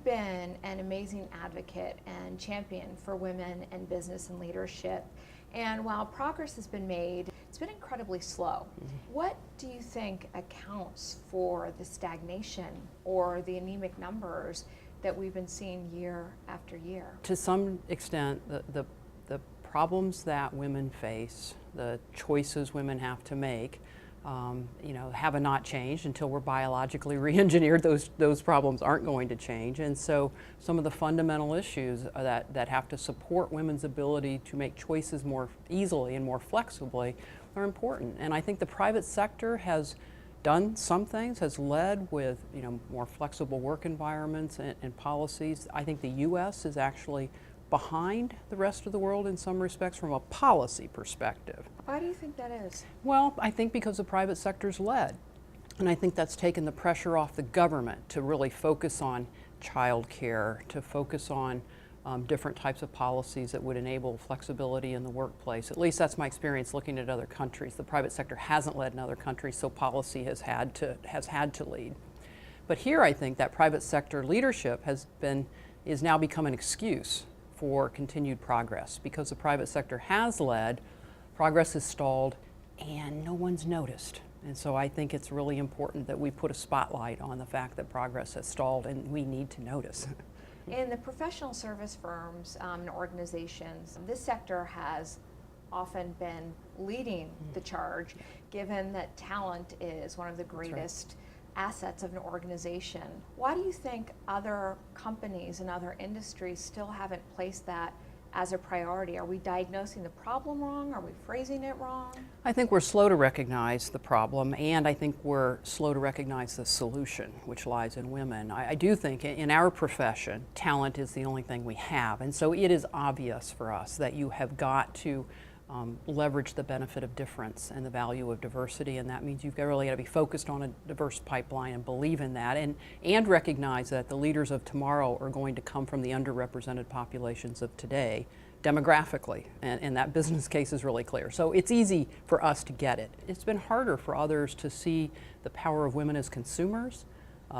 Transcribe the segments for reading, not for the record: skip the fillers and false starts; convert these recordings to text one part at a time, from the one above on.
you've been an amazing advocate and champion for women in business and leadership. And while progress has been made, it's been incredibly slow. What do you think accounts for the stagnation or the anemic numbers that we've been seeing year after year? To some extent, the problems that women face, the choices women have to make, have not changed. Until we're biologically re-engineered, those problems aren't going to change. And so some of the fundamental issues that have to support women's ability to make choices more easily and more flexibly are important. And I think the private sector has done some things, has led with more flexible work environments and policies. I think the U.S. is actually behind the rest of the world in some respects from a policy perspective. Why do you think that is? Well, I think because the private sector's led. And I think that's taken the pressure off the government to really focus on child care, to focus on different types of policies that would enable flexibility in the workplace. At least that's my experience looking at other countries. The private sector hasn't led in other countries, so policy has had to lead. But here I think that private sector leadership is now become an excuse for continued progress, because the private sector has led, progress has stalled, and no one's noticed. And so I think it's really important that we put a spotlight on the fact that progress has stalled, and we need to notice. In the professional service firms and organizations, this sector has often been leading the charge, given that talent is one of the greatest assets of an organization. Why do you think other companies and other industries still haven't placed that as a priority? Are we diagnosing the problem wrong? Are we phrasing it wrong? I think we're slow to recognize the problem, and I think we're slow to recognize the solution, which lies in women. I do think in our profession, talent is the only thing we have, and so it is obvious for us that you have got to leverage the benefit of difference and the value of diversity, and that means you've really got to be focused on a diverse pipeline and believe in that, and recognize that the leaders of tomorrow are going to come from the underrepresented populations of today demographically, and that business case is really clear. So it's easy for us to get it. It's been harder for others to see the power of women as consumers,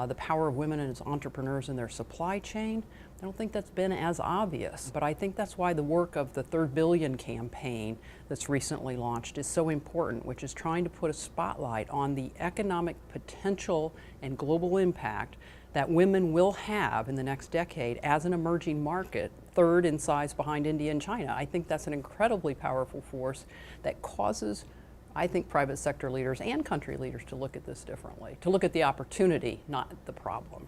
the power of women as entrepreneurs in their supply chain. I don't think that's been as obvious, but I think that's why the work of the Third Billion campaign that's recently launched is so important, which is trying to put a spotlight on the economic potential and global impact that women will have in the next decade as an emerging market, third in size behind India and China. I think that's an incredibly powerful force that causes, I think, private sector leaders and country leaders to look at this differently, to look at the opportunity, not the problem.